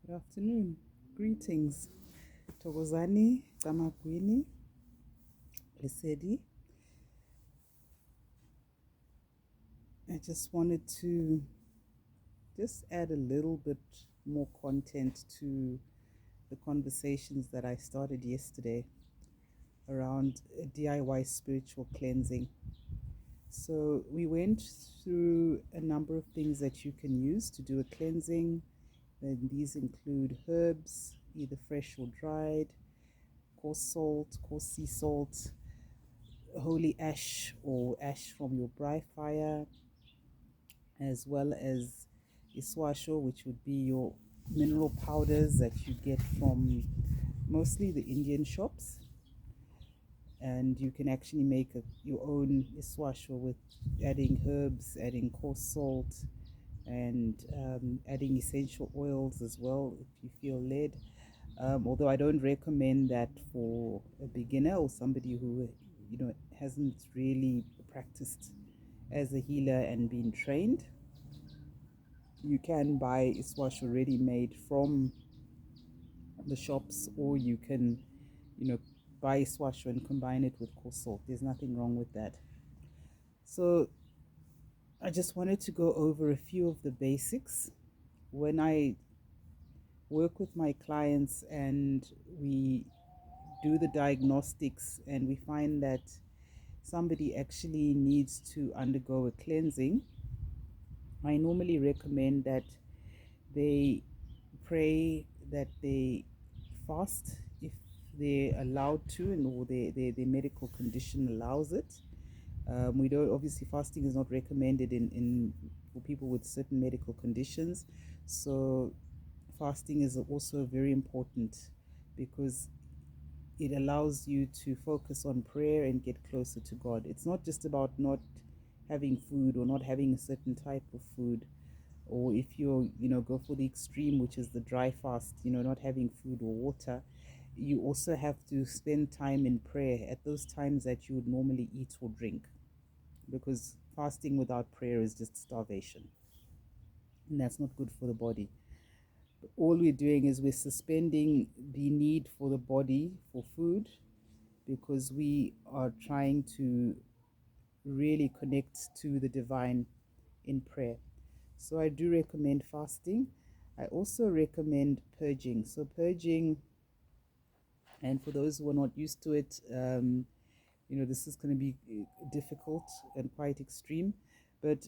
Good afternoon. Greetings. Tokozani, Tamagwini, Lesedi. I just wanted to just add a little bit more content to the conversations that I started yesterday around DIY spiritual cleansing. So we went through a number of things that you can use to do a cleansing, and these include herbs, either fresh or dried, coarse salt, coarse sea salt, holy ash or ash from your braai fire, as well as iswasho, which would be your mineral powders that you get from mostly the Indian shops. And you can actually make your own iswasho with adding herbs, adding coarse salt, and adding essential oils as well if you feel led. Although I don't recommend that for a beginner or somebody who hasn't really practiced as a healer and been trained. You can buy iswash already made from the shops, or you can buy iswash and combine it with coarse salt. There's nothing wrong with that. So I just wanted to go over a few of the basics. When I work with my clients and we do the diagnostics and we find that somebody actually needs to undergo a cleansing, I normally recommend that they pray, that they fast if they're allowed to, and or their medical condition allows it. We don't, obviously fasting is not recommended in for people with certain medical conditions. So fasting is also very important because it allows you to focus on prayer and get closer to God. It's not just about not having food or not having a certain type of food, or if you go for the extreme, which is the dry fast, not having food or water. You also have to spend time in prayer at those times that you would normally eat or drink, because fasting without prayer is just starvation, and that's not good for the body. All we're doing is we're suspending the need for the body for food, because we are trying to really connect to the divine in prayer. So I do recommend fasting. I also recommend purging. So purging, and for those who are not used to it, this is going to be difficult and quite extreme. But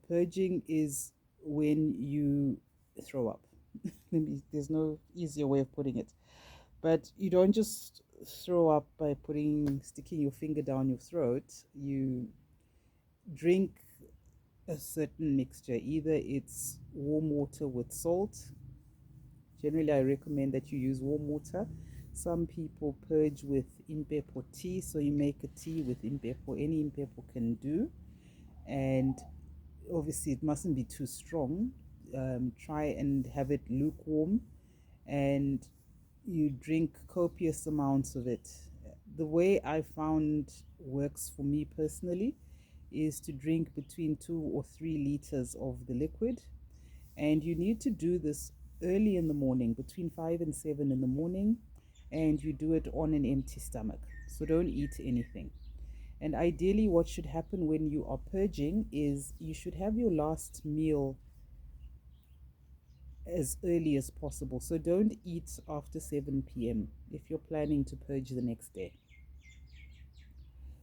purging is when you throw up. There's no easier way of putting it. But you don't just throw up by sticking your finger down your throat. You drink a certain mixture. Either it's warm water with salt. Generally, I recommend that you use warm water. Some people purge with impepo tea, so you make a tea with impepo. Any impepo can do, and obviously it mustn't be too strong. Try and have it lukewarm, and you drink copious amounts of it. The way I found works for me personally is to drink between 2 or 3 liters of the liquid, and you need to do this early in the morning, between 5 and 7 in the morning, and you do it on an empty stomach. So don't eat anything. And ideally, what should happen when you are purging is you should have your last meal as early as possible. So don't eat after 7 p.m. if you're planning to purge the next day,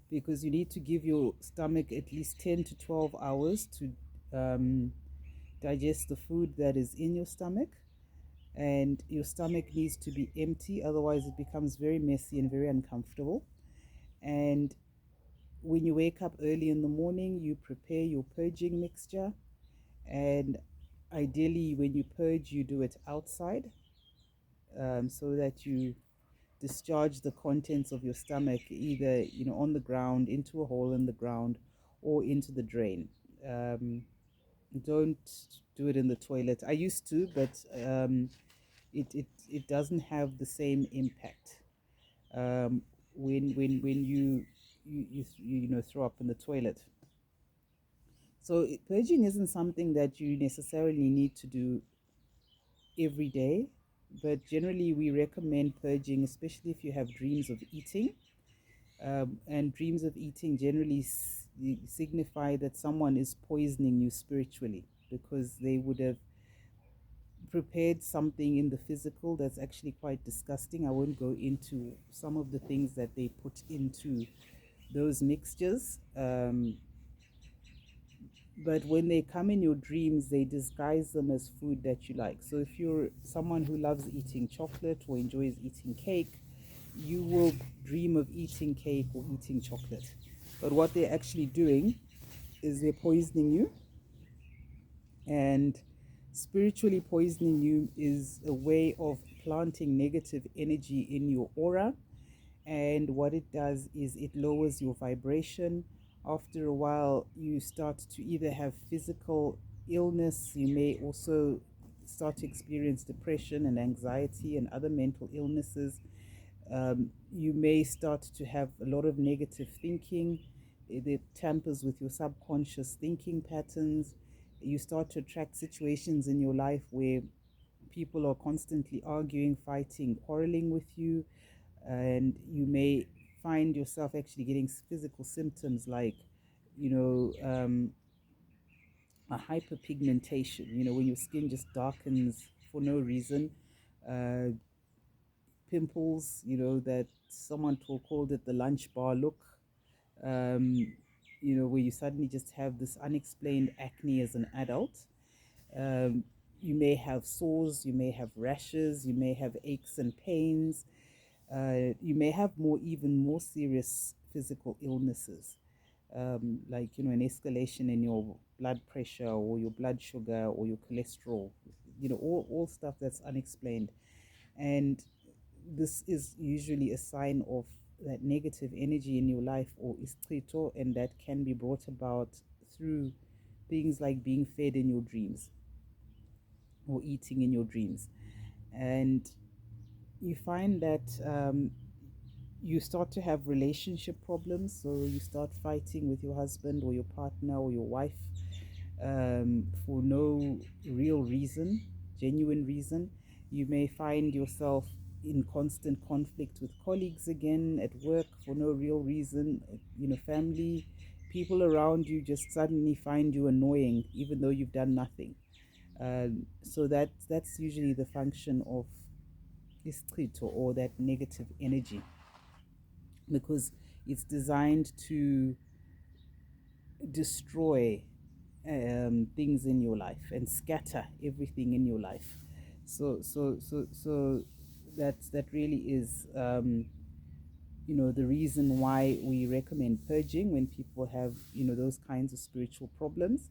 because you need to give your stomach at least 10 to 12 hours to digest the food that is in your stomach. And your stomach needs to be empty, otherwise it becomes very messy and very uncomfortable. And when you wake up early in the morning, you prepare your purging mixture, and ideally when you purge, you do it outside, so that you discharge the contents of your stomach either on the ground, into a hole in the ground, or into the drain. Don't do it in the toilet. I used to, but it doesn't have the same impact when you throw up in the toilet. So purging isn't something that you necessarily need to do every day, but generally we recommend purging, especially if you have dreams of eating. And dreams of eating generally signify that someone is poisoning you spiritually, because they would have prepared something in the physical that's actually quite disgusting. I won't go into some of the things that they put into those mixtures. But when they come in your dreams, they disguise them as food that you like. So if you're someone who loves eating chocolate or enjoys eating cake, you will dream of eating cake or eating chocolate. But what they're actually doing is they're poisoning you. And spiritually poisoning you is a way of planting negative energy in your aura. And what it does is it lowers your vibration. After a while, you start to either have physical illness, you may also start to experience depression and anxiety and other mental illnesses. You may start to have a lot of negative thinking. It tampers with your subconscious thinking patterns. You start to attract situations in your life where people are constantly arguing, fighting, quarreling with you, and you may find yourself actually getting physical symptoms like, you know, a hyperpigmentation, when your skin just darkens for no reason. Uh, Pimples, that someone called it the lunch bar look, um, where you suddenly just have this unexplained acne as an adult. Um, you may have sores, you may have rashes, you may have aches and pains. You may have even more serious physical illnesses, like an escalation in your blood pressure or your blood sugar or your cholesterol. All stuff that's unexplained, and this is usually a sign of that negative energy in your life, or istrito, and that can be brought about through things like being fed in your dreams or eating in your dreams. And you find that you start to have relationship problems. So you start fighting with your husband or your partner or your wife, for no real reason, genuine reason. You may find yourself in constant conflict with colleagues again at work for no real reason. Family, people around you just suddenly find you annoying even though you've done nothing. So that's usually the function of istrito, or that negative energy, because it's designed to destroy things in your life and scatter everything in your life. So that really is the reason why we recommend purging when people have those kinds of spiritual problems.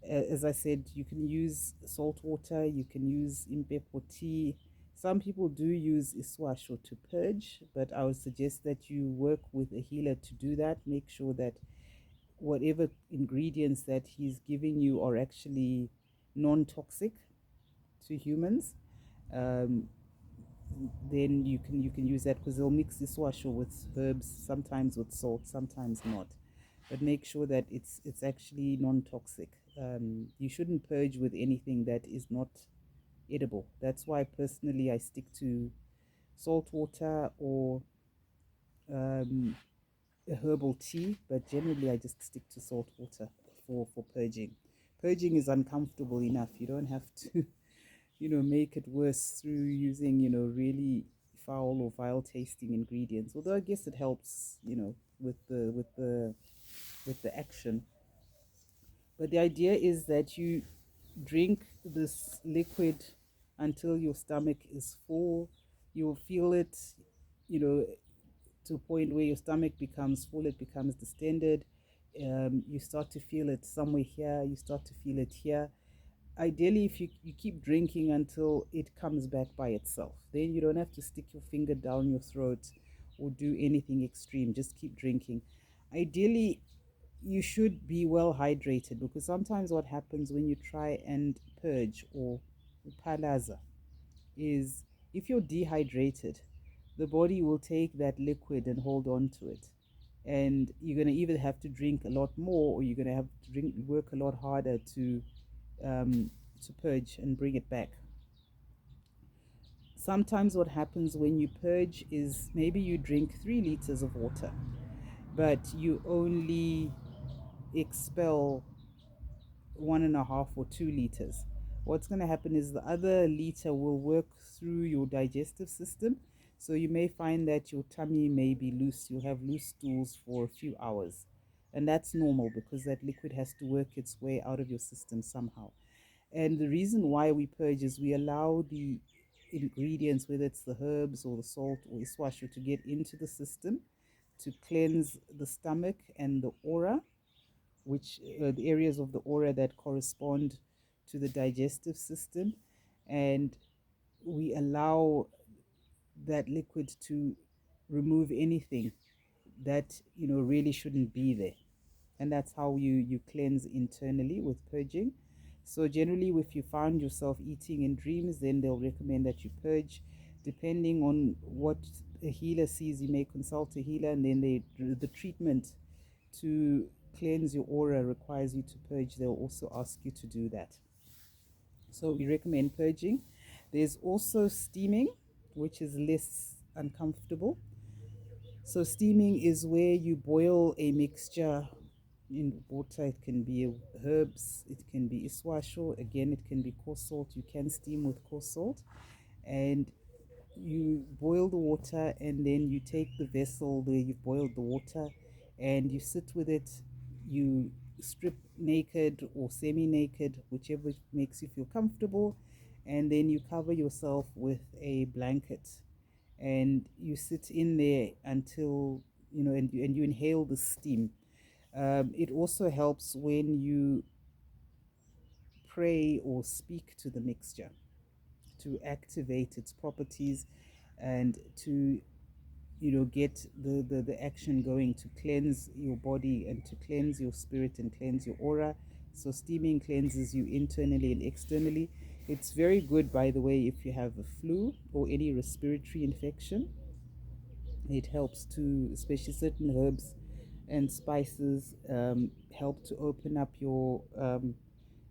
As I said, you can use salt water, you can use impepo tea. Some people do use iswasho to purge, but I would suggest that you work with a healer to do that. Make sure that whatever ingredients that he's giving you are actually non-toxic to humans. Um, then you can use that, because they'll mix iswasho with herbs, sometimes with salt, sometimes not. But make sure that it's actually non-toxic. You shouldn't purge with anything that is not edible. That's why personally I stick to salt water or um, a herbal tea, but generally I just stick to salt water for purging. Purging is uncomfortable enough. You don't have to, make it worse through using, really foul or vile tasting ingredients. Although I guess it helps, with the action. But the idea is that you drink this liquid until your stomach is full. You'll feel it, you know, to a point where your stomach becomes full, it becomes distended. You start to feel it somewhere here, you start to feel it here. Ideally, if you keep drinking until it comes back by itself, then you don't have to stick your finger down your throat or do anything extreme. Just keep drinking. Ideally, you should be well hydrated, because sometimes what happens when you try and purge or palaza is, if you're dehydrated, the body will take that liquid and hold on to it. And you're going to either have to drink a lot more, or you're going to have to work a lot harder um, to purge and bring it back. Sometimes what happens when you purge is maybe you drink 3 liters of water, but you only expel 1.5 or 2 liters. What's going to happen is the other liter will work through your digestive system. So you may find that your tummy may be loose. You'll have loose stools for a few hours. And that's normal because that liquid has to work its way out of your system somehow. And the reason why we purge is we allow the ingredients, whether it's the herbs or the salt or iswashu, to get into the system to cleanse the stomach and the aura, which the areas of the aura that correspond to the digestive system, and we allow that liquid to remove anything that really shouldn't be there. And that's how you cleanse internally with purging. So generally, if you find yourself eating in dreams, then they'll recommend that you purge. Depending on what a healer sees, you may consult a healer, and then the treatment to cleanse your aura requires you to purge. They'll also ask you to do that. So we recommend purging. There's also steaming, which is less uncomfortable. So steaming is where you boil a mixture in water. It can be herbs, it can be iswasho, again it can be coarse salt. You can steam with coarse salt, and you boil the water, and then you take the vessel where you've boiled the water and you sit with it. You strip naked or semi-naked, whichever makes you feel comfortable, and then you cover yourself with a blanket and you sit in there until and you inhale the steam. It also helps when you pray or speak to the mixture to activate its properties and to get the action going to cleanse your body and to cleanse your spirit and cleanse your aura. So steaming cleanses you internally and externally. It's very good, by the way, if you have a flu or any respiratory infection. It helps to, especially certain herbs and spices, help to open up your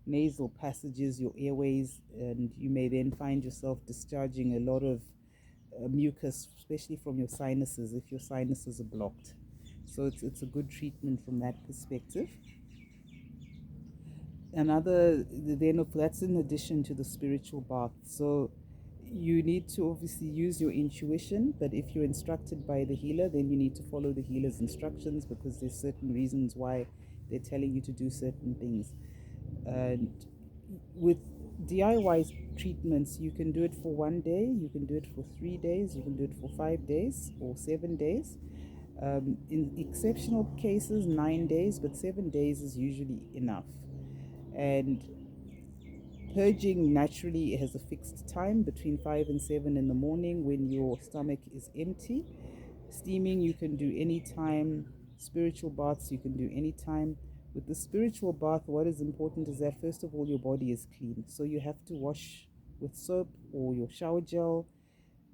nasal passages, your airways, and you may then find yourself discharging a lot of mucus, especially from your sinuses, if your sinuses are blocked. So it's a good treatment from that perspective. Another, then that's in addition to the spiritual bath. So you need to obviously use your intuition, but if you're instructed by the healer, then you need to follow the healer's instructions, because there's certain reasons why they're telling you to do certain things. And with DIY treatments, you can do it for 1 day, you can do it for 3 days, you can do it for 5 days or 7 days. In exceptional cases, 9 days, but 7 days is usually enough. And purging naturally has a fixed time between 5 and 7 in the morning when your stomach is empty. Steaming you can do anytime. Spiritual baths you can do anytime. With the spiritual bath, what is important is that first of all your body is clean. So you have to wash with soap or your shower gel.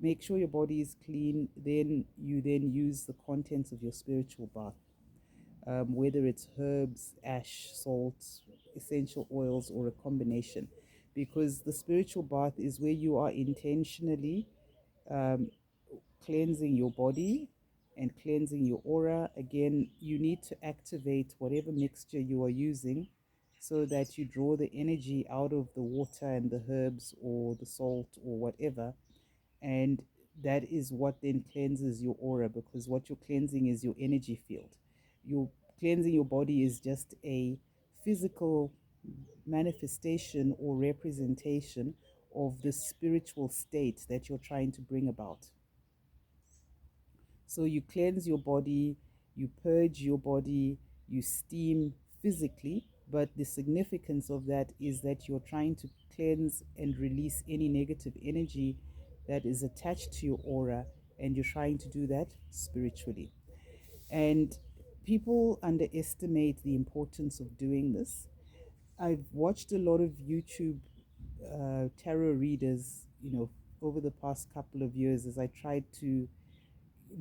Make sure your body is clean. Then you use the contents of your spiritual bath. Whether it's herbs, ash, salt, essential oils, or a combination. Because the spiritual bath is where you are intentionally um, cleansing your body and cleansing your aura. Again, you need to activate whatever mixture you are using so that you draw the energy out of the water and the herbs or the salt or whatever. And that is what then cleanses your aura, because what you're cleansing is your energy field. You're cleansing your body is just a physical manifestation or representation of the spiritual state that you're trying to bring about. So you cleanse your body, you purge your body, you steam physically, but the significance of that is that you're trying to cleanse and release any negative energy that is attached to your aura, and you're trying to do that spiritually. And people underestimate the importance of doing this. I've watched a lot of YouTube tarot readers, over the past couple of years as I tried to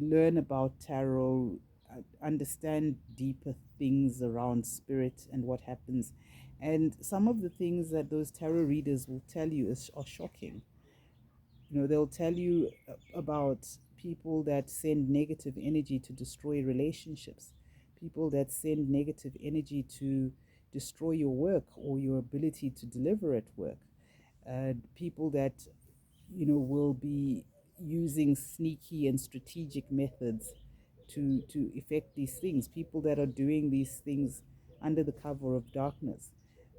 learn about tarot, understand deeper things around spirit and what happens. And some of the things that those tarot readers will tell you are shocking. They'll tell you about people that send negative energy to destroy relationships, people that send negative energy to destroy your work or your ability to deliver at work, people that will be using sneaky and strategic methods to effect these things, people that are doing these things under the cover of darkness.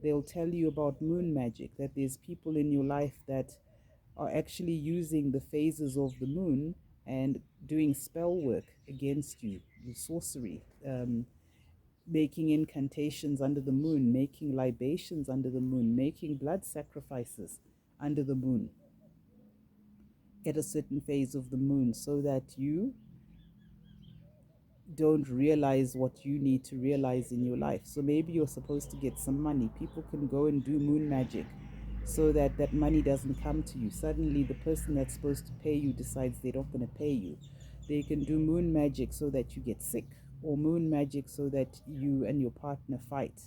They'll tell you about moon magic, that there's people in your life that are actually using the phases of the moon and doing spell work against you, sorcery, making incantations under the moon, making libations under the moon, making blood sacrifices under the moon at a certain phase of the moon, so that you don't realize what you need to realize in your life. So maybe you're supposed to get some money. People can go and do moon magic so that that money doesn't come to you. Suddenly, the person that's supposed to pay you decides they're not going to pay you. They can do moon magic so that you get sick, or moon magic so that you and your partner fight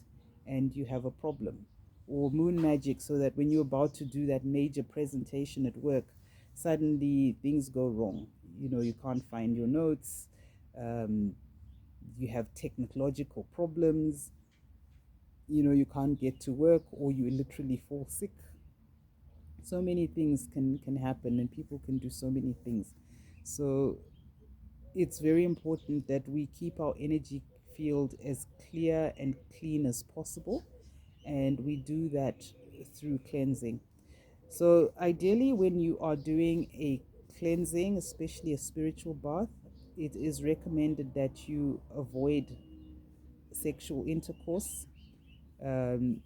and you have a problem, or moon magic so that when you're about to do that major presentation at work, suddenly things go wrong. You can't find your notes, um, you have technological problems, you can't get to work, or you literally fall sick. So many things can happen, and people can do so many things. So it's very important that we keep our energy field as clear and clean as possible, and we do that through cleansing. So ideally, when you are doing a cleansing, especially a spiritual bath, it is recommended that you avoid sexual intercourse. um,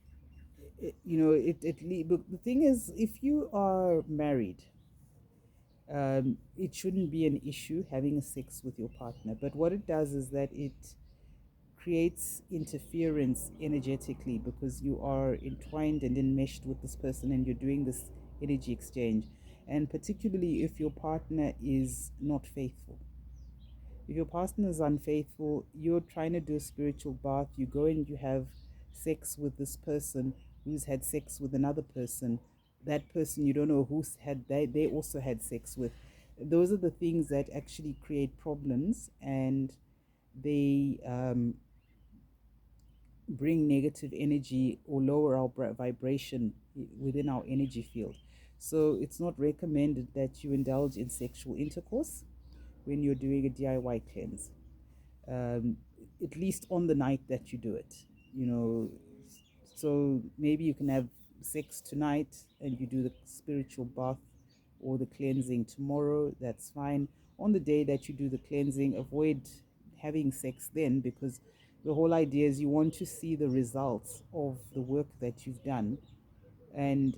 but the thing is, if you are married, it shouldn't be an issue having sex with your partner. But what it does is that it creates interference energetically, because you are entwined and enmeshed with this person and you're doing this energy exchange. And particularly if your partner is not faithful. If your partner is unfaithful, you're trying to do a spiritual bath, you go and you have sex with this person who's had sex with another person. That person, you don't know who's had, they also had sex with. Those are the things that actually create problems, and they bring negative energy or lower our vibration within our energy field. So it's not recommended that you indulge in sexual intercourse when you're doing a DIY cleanse, um, at least on the night that you do it. You know, so maybe you can have sex tonight and you do the spiritual bath or the cleansing tomorrow. That's fine. On the day that you do the cleansing, avoid having sex then, because the whole idea is you want to see the results of the work that you've done. And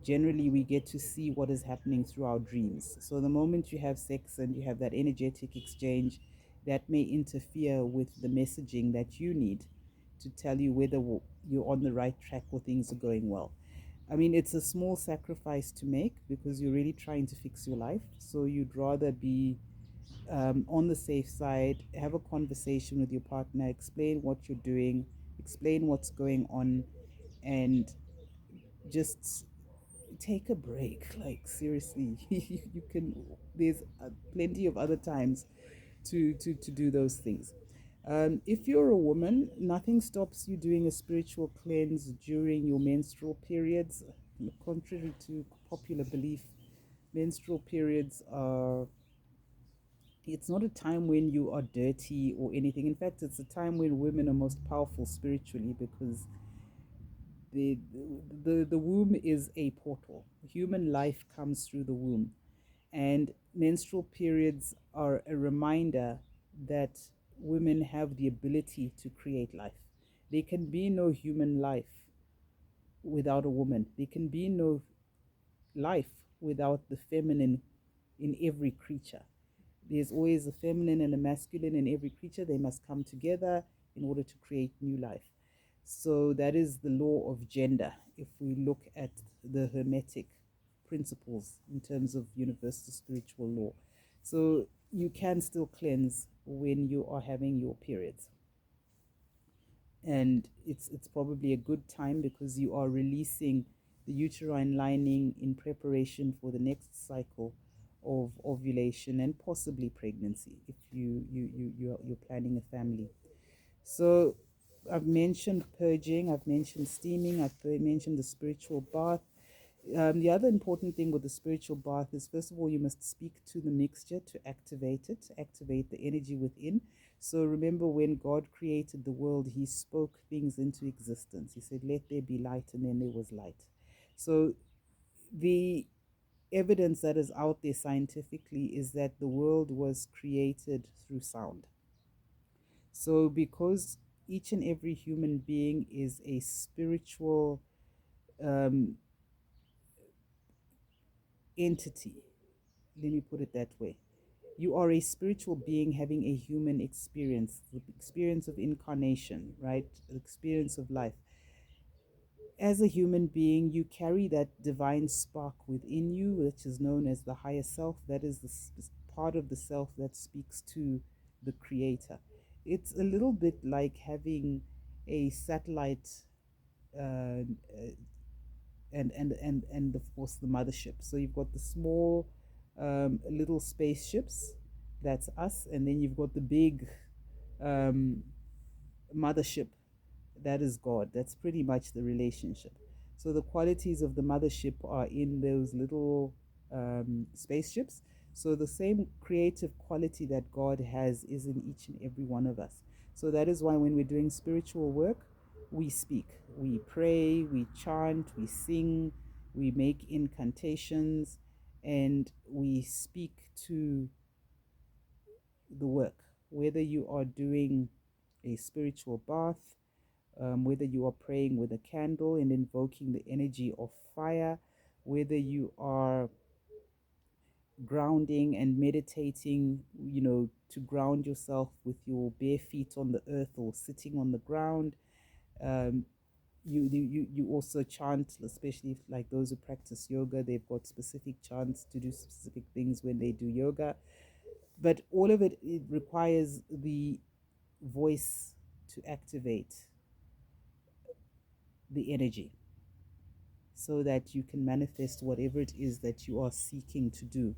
generally we get to see what is happening through our dreams. So the moment you have sex and you have that energetic exchange, that may interfere with the messaging that you need to tell you whether you're on the right track or things are going well. I mean, it's a small sacrifice to make because you're really trying to fix your life. So you'd rather be on the safe side, have a conversation with your partner, explain what you're doing, explain what's going on, and just take a break. Like, seriously, you can, there's plenty of other times to do those things. If you're a woman, nothing stops you doing a spiritual cleanse during your menstrual periods. Contrary to popular belief, menstrual periods are, it's not a time when you are dirty or anything. In fact, it's a time when women are most powerful spiritually, because the the womb is a portal. Human life comes through the womb, and menstrual periods are a reminder that women have the ability to create life. There can be no human life without a woman. There can be no life without the feminine in every creature. There's always a feminine and a masculine in every creature. They must come together in order to create new life. So that is the law of gender, if we look at the Hermetic principles in terms of universal spiritual law. So you can still cleanse when you are having your periods. And it's probably a good time because you are releasing the uterine lining in preparation for the next cycle of ovulation and possibly pregnancy if you're planning a family. So I've mentioned purging, I've mentioned steaming, I've mentioned the spiritual bath. The other important thing with the spiritual bath is, first of all, you must speak to the mixture to activate it, to activate the energy within. So remember, when God created the world, he spoke things into existence. He said, let there be light, and then there was light. So the evidence that is out there scientifically is that the world was created through sound. So because each and every human being is a spiritual um, entity, let me put it that way. You are a spiritual being having a human experience, the experience of incarnation, right? The experience of life. As a human being, you carry that divine spark within you, which is known as the higher self. That is the part of the self that speaks to the creator. It's a little bit like having a satellite uh, and of course the mothership. So you've got the small little spaceships, that's us, and then you've got the big um, mothership, that is God. That's pretty much the relationship. So the qualities of the mothership are in those little spaceships. So the same creative quality that God has is in each and every one of us. So that is why when we're doing spiritual work, we speak, we pray, we chant, we sing, we make incantations, and we speak to the work. Whether you are doing a spiritual bath, whether you are praying with a candle and invoking the energy of fire, whether you are grounding and meditating, to ground yourself with your bare feet on the earth or sitting on the ground. Um, you also chant, especially if, like those who practice yoga, they've got specific chants to do specific things when they do yoga. But all of it requires the voice to activate the energy so that you can manifest whatever it is that you are seeking to do.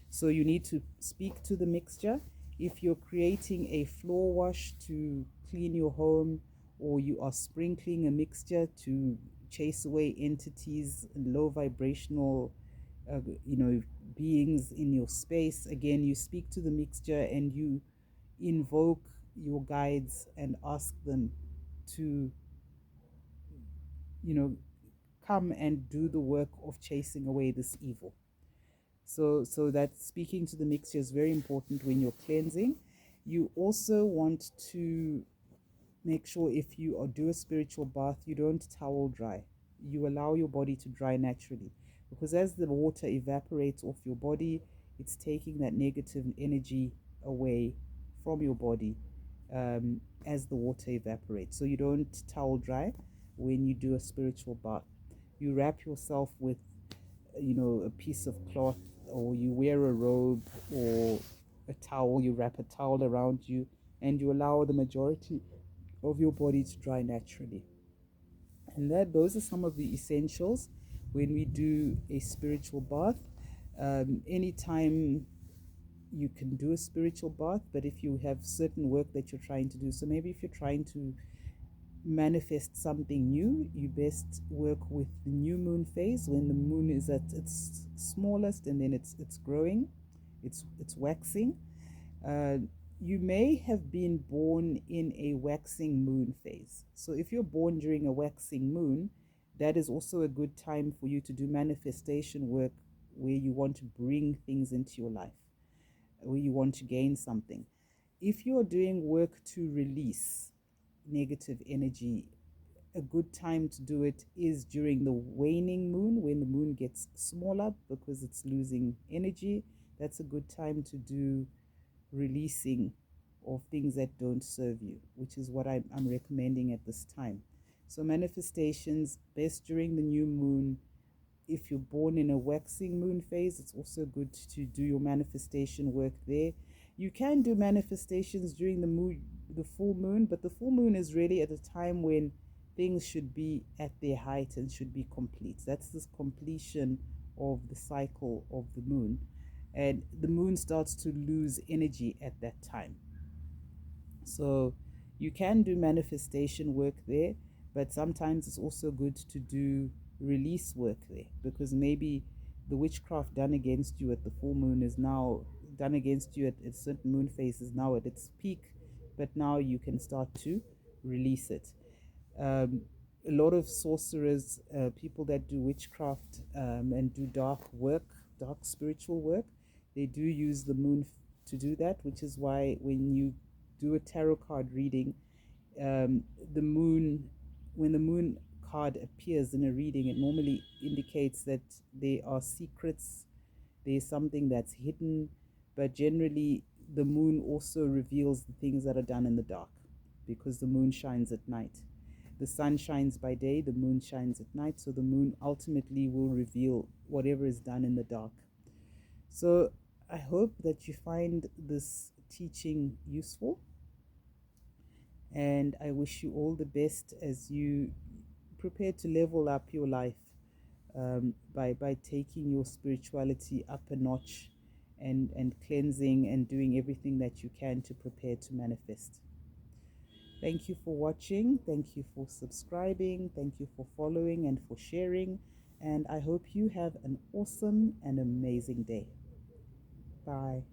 So you need to speak to the mixture. If you're creating a floor wash to clean your home, or you are sprinkling a mixture to chase away entities and low vibrational uh, you know beings in your space, again, you speak to the mixture and you invoke your guides and ask them to you know come and do the work of chasing away this evil. So that speaking to the mixture is very important when you're cleansing. You also want to make sure, if you do a spiritual bath, you don't towel dry. You allow your body to dry naturally, because as the water evaporates off your body, it's taking that negative energy away from your body as the water evaporates. So you don't towel dry when you do a spiritual bath. You wrap yourself with a piece of cloth, or you wear a robe or a towel. You wrap a towel around you, and you allow the majority of your body to dry naturally. And those are some of the essentials when we do a spiritual bath. Anytime you can do a spiritual bath, but if you have certain work that you're trying to do, so maybe if you're trying to manifest something new, you best work with the new moon phase, when the moon is at its smallest, and then it's growing, it's waxing. uh, you may have been born in a waxing moon phase. So if you're born during a waxing moon, that is also a good time for you to do manifestation work, where you want to bring things into your life, where you want to gain something. If you're doing work to release negative energy, a good time to do it is during the waning moon, when the moon gets smaller because it's losing energy. That's a good time to do releasing of things that don't serve you, which is what I'm recommending at this time. So manifestations best during the new moon. If you're born in a waxing moon phase, it's also good to do your manifestation work there. You can do manifestations during the full moon, but the full moon is really at a time when things should be at their height and should be complete. That's this completion of the cycle of the moon. And the moon starts to lose energy at that time. So you can do manifestation work there, but sometimes it's also good to do release work there, because maybe the witchcraft done against you at the full moon is now done against you at a certain moon phase is now at its peak, but now you can start to release it. A lot of sorcerers, people that do witchcraft and do dark spiritual work, they do use the moon to do that, which is why when you do a tarot card reading, um, the moon, when the moon card appears in a reading, it normally indicates that there are secrets, there's something that's hidden, but generally the moon also reveals the things that are done in the dark, because the moon shines at night. The sun shines by day, the moon shines at night, so the moon ultimately will reveal whatever is done in the dark. So I hope that you find this teaching useful, and I wish you all the best as you prepare to level up your life by taking your spirituality up a notch, and cleansing and doing everything that you can to prepare to manifest. Thank you for watching. Thank you for subscribing. Thank you for following and for sharing. And I hope you have an awesome and amazing day. Bye.